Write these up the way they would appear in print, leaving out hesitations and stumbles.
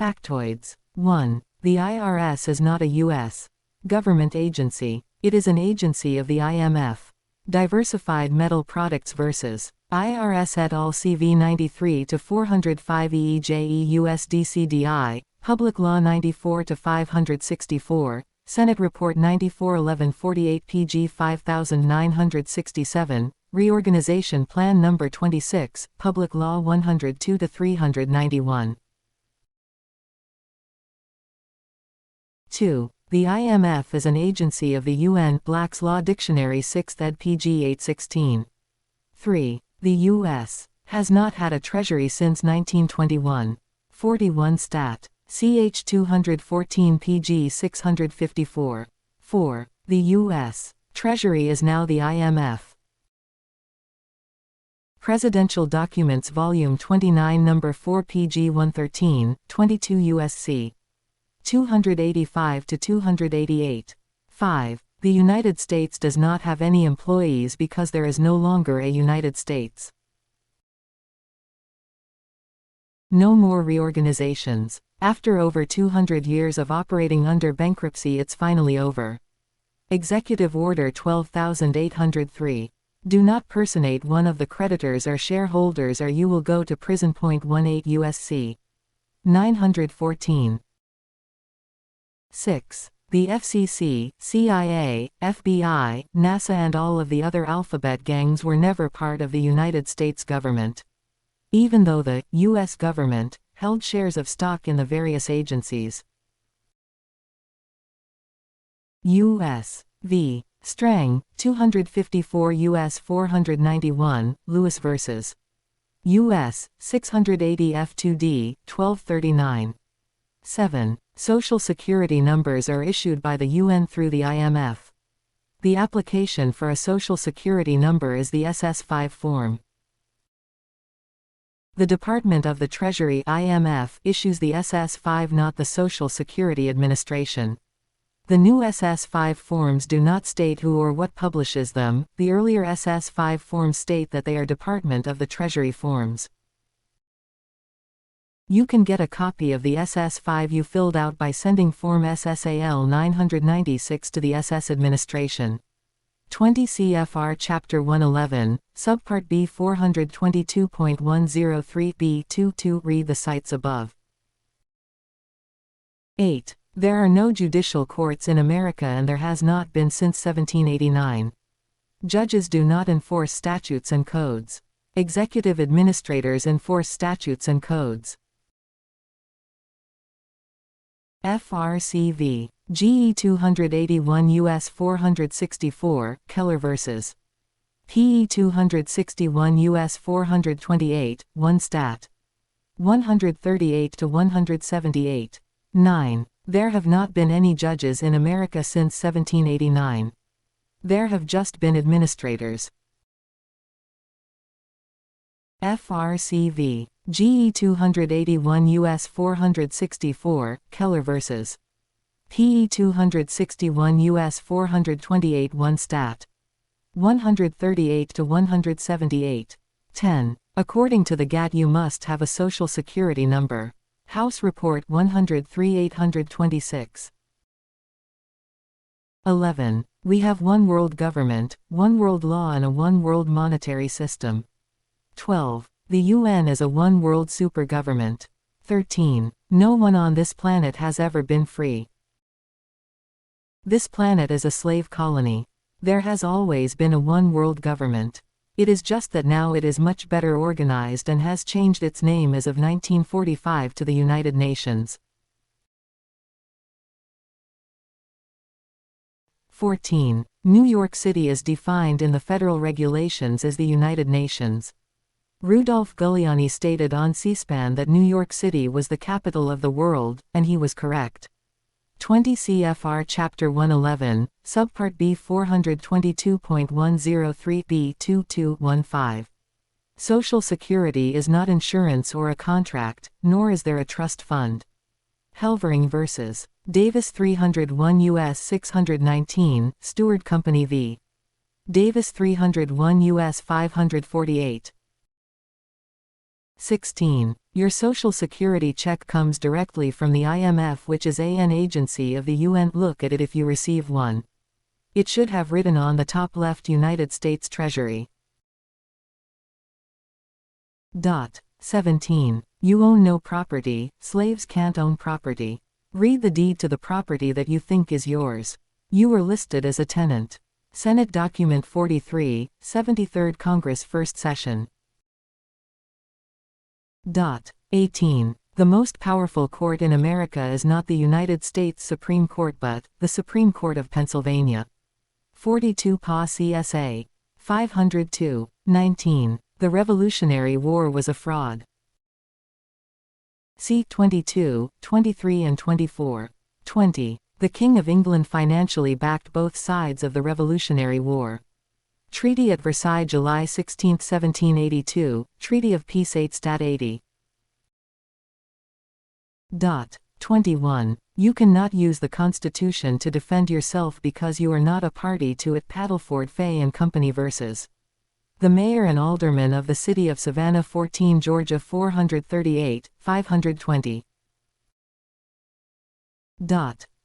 Factoids. 1. The IRS is not a U.S. government agency. It is an agency of the IMF. Diversified Metal Products vs. IRS et al. CV 93-405 EEJE USDCDI, Public Law 94-564, Senate Report 94-1148 PG 5967, Reorganization Plan No. 26, Public Law 102-391. 2. The IMF is an agency of the UN. Black's Law Dictionary 6th ed. PG 816. 3. The U.S. has not had a treasury since 1921. 41 Stat. Ch 214 PG 654. 4. The U.S. Treasury is now the IMF. Presidential Documents Volume 29 No. 4 PG 113, 22 U.S.C. 285-288. 5. The United States does not have any employees because there is no longer a United States. No more reorganizations. After over 200 years of operating under bankruptcy, it's finally over. Executive Order 12803. Do not personate one of the creditors or shareholders or you will go to prison. 18 U.S.C. 914. 6. The FCC, CIA, FBI, NASA and all of the other alphabet gangs were never part of the United States government. Even though the U.S. government held shares of stock in the various agencies. U.S. v. Strang, 254 U.S. 491, Lewis vs. U.S. 680 F2D, 1239. 7. Social Security numbers are issued by the UN through the IMF. The application for a Social Security number is the SS5 form. The Department of the Treasury (IMF) issues the SS5, not the Social Security Administration. The new SS5 forms do not state who or what publishes them. The earlier SS5 forms state that they are Department of the Treasury forms. You can get a copy of the SS5 you filled out by sending Form SSAL 996 to the SS Administration. 20 CFR Chapter 111, Subpart B 422.103 B22. Read the sites above. 8. There are no judicial courts in America and there has not been since 1789. Judges do not enforce statutes and codes. Executive administrators enforce statutes and codes. FRCV. GE 281 U.S. 464, Keller vs. PE 261 U.S. 428, 1 Stat. 138-178. 9. There have not been any judges in America since 1789. There have just been administrators. FRCV. GE 281 U.S. 464, Keller vs. PE 261 U.S. 428 1 Stat. 138-178. 10. According to the GATT you must have a Social Security number. House Report 103-826. 11. We have one world government, one world law and a one world monetary system. 12. The UN is a one world super government. 13. No one on this planet has ever been free. This planet is a slave colony. There has always been a one world government. It is just that now it is much better organized and has changed its name as of 1945 to the United Nations. 14. New York City is defined in the federal regulations as the United Nations. Rudolph Giuliani stated on C-SPAN that New York City was the capital of the world, and he was correct. 20 CFR Chapter 111, Subpart B 422.103 B2215. Social Security is not insurance or a contract, nor is there a trust fund. Helvering vs. Davis 301 U.S. 619, Steward Company v. Davis 301 U.S. 548. 16. Your Social Security check comes directly from the IMF, which is an agency of the UN. Look at it if you receive one. It should have written on the top left United States Treasury. 17. You own no property, slaves can't own property. Read the deed to the property that you think is yours. You were listed as a tenant. Senate Document 43, 73rd Congress First Session. 18. The most powerful court in America is not the United States Supreme Court but the Supreme Court of Pennsylvania. 42 Pa CSA. 502. 19. The Revolutionary War was a fraud. C. 22, 23 and 24. 20. The King of England financially backed both sides of the Revolutionary War. Treaty at Versailles, July 16, 1782, Treaty of Peace 8 Stat 80. 21. You cannot use the Constitution to defend yourself because you are not a party to it. Paddleford Fay and Company vs. The Mayor and Aldermen of the City of Savannah, 14 Georgia 438, 520.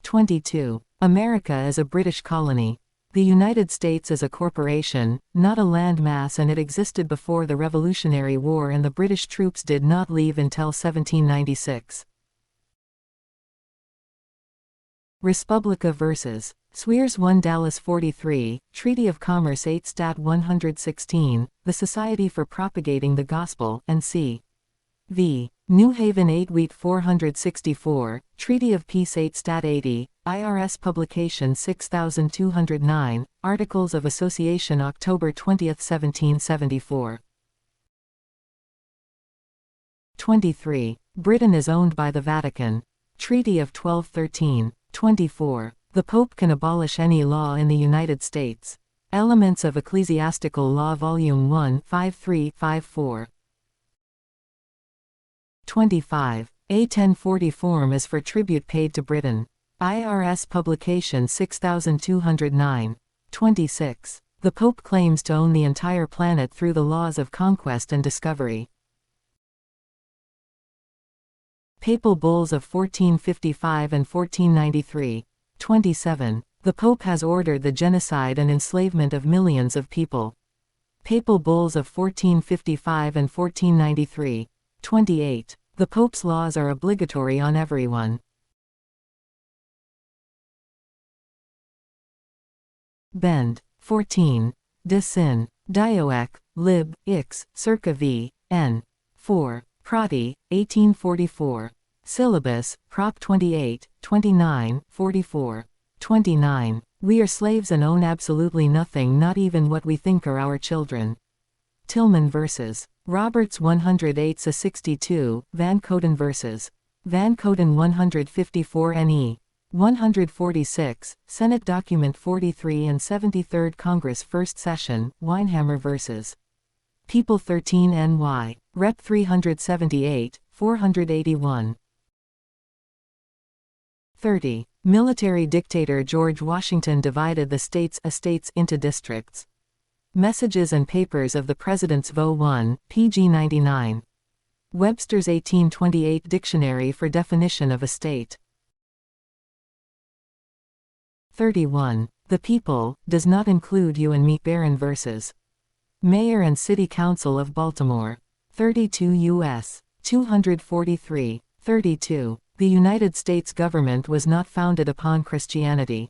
22. America is a British colony. The United States is a corporation, not a land mass, and it existed before the Revolutionary War, and the British troops did not leave until 1796. Respublica vs. Swears 1 Dallas 43, Treaty of Commerce 8 Stat 116, the Society for Propagating the Gospel, and c. v. New Haven 8 Wheat 464, Treaty of Peace 8 Stat 80, IRS Publication 6209, Articles of Association October 20, 1774. 23. Britain is owned by the Vatican. Treaty of 1213. 24. The Pope can abolish any law in the United States. Elements of Ecclesiastical Law Volume 1 5354. 25. A 1040 form is for tribute paid to Britain. IRS Publication 6209. 26. The Pope claims to own the entire planet through the laws of conquest and discovery. Papal Bulls of 1455 and 1493. 27. The Pope has ordered the genocide and enslavement of millions of people. Papal Bulls of 1455 and 1493. 28. The Pope's laws are obligatory on everyone. Bend. 14. De Sin. Dioec. Lib. Ix. Circa v. N. 4. Prati. 1844. Syllabus. Prop 28, 29, 44. 29. We are slaves and own absolutely nothing, not even what we think are our children. Tillman vs. Roberts 108-62, Van Coden vs. Van Coden 154 NE. 146, Senate Document 43 and 73rd Congress First Session, Weinhammer vs. People 13 NY. Rep 378, 481. 30. Military dictator George Washington divided the estates into districts. Messages and Papers of the Presidents Vo 1, pg 99. Webster's 1828 Dictionary for Definition of Estate. 31. The people does not include you and me. Barron vs. Mayor and City Council of Baltimore. 32 U.S. 243. 32. The United States government was not founded upon Christianity.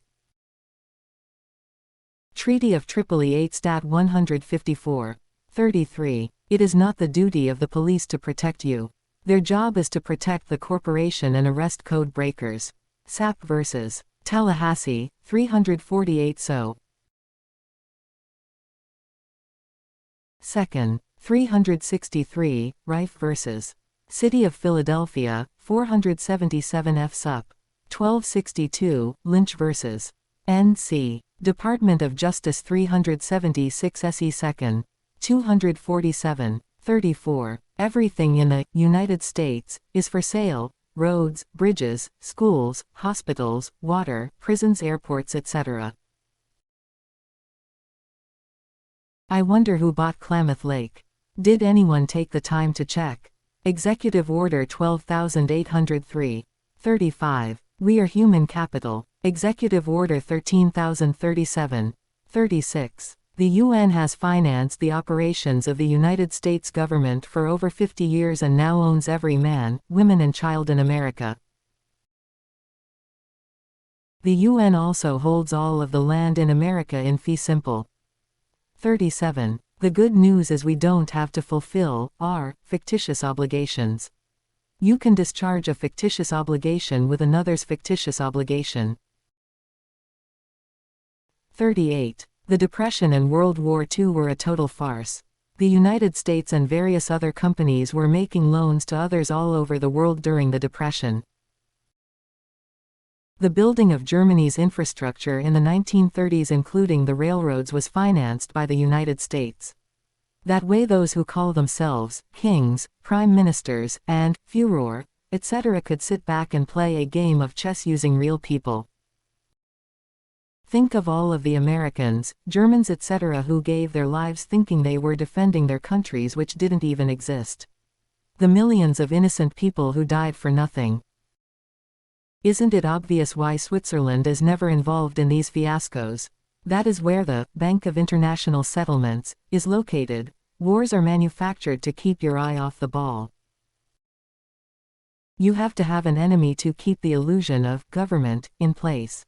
Treaty of Tripoli 8 Stat 154. 33. It is not the duty of the police to protect you. Their job is to protect the corporation and arrest code breakers. Sapp vs. Tallahassee, 348 So. 2nd. 363, Rife vs. City of Philadelphia, 477 F. Sup. 1262, Lynch vs. N.C. Department of Justice 376 SE 2nd. 247, 34. Everything in the United States is for sale: roads, bridges, schools, hospitals, water, prisons, airports, etc. I wonder who bought Klamath Lake. Did anyone take the time to check? Executive Order 12803. 35. We are human capital. Executive Order 13037. 36. The UN has financed the operations of the United States government for over 50 years and now owns every man, woman and child in America. The UN also holds all of the land in America in fee simple. 37. The good news is we don't have to fulfill our fictitious obligations. You can discharge a fictitious obligation with another's fictitious obligation. 38. The Depression and World War II were a total farce. The United States and various other companies were making loans to others all over the world during the Depression. The building of Germany's infrastructure in the 1930s, including the railroads, was financed by the United States. That way those who call themselves kings, prime ministers, and Führer, etc. could sit back and play a game of chess using real people. Think of all of the Americans, Germans, etc. who gave their lives thinking they were defending their countries which didn't even exist. The millions of innocent people who died for nothing. Isn't it obvious why Switzerland is never involved in these fiascos? That is where the Bank of International Settlements is located. Wars are manufactured to keep your eye off the ball. You have to have an enemy to keep the illusion of government in place.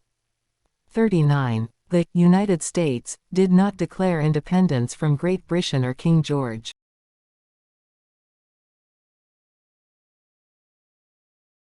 39. The United States did not declare independence from Great Britain or King George.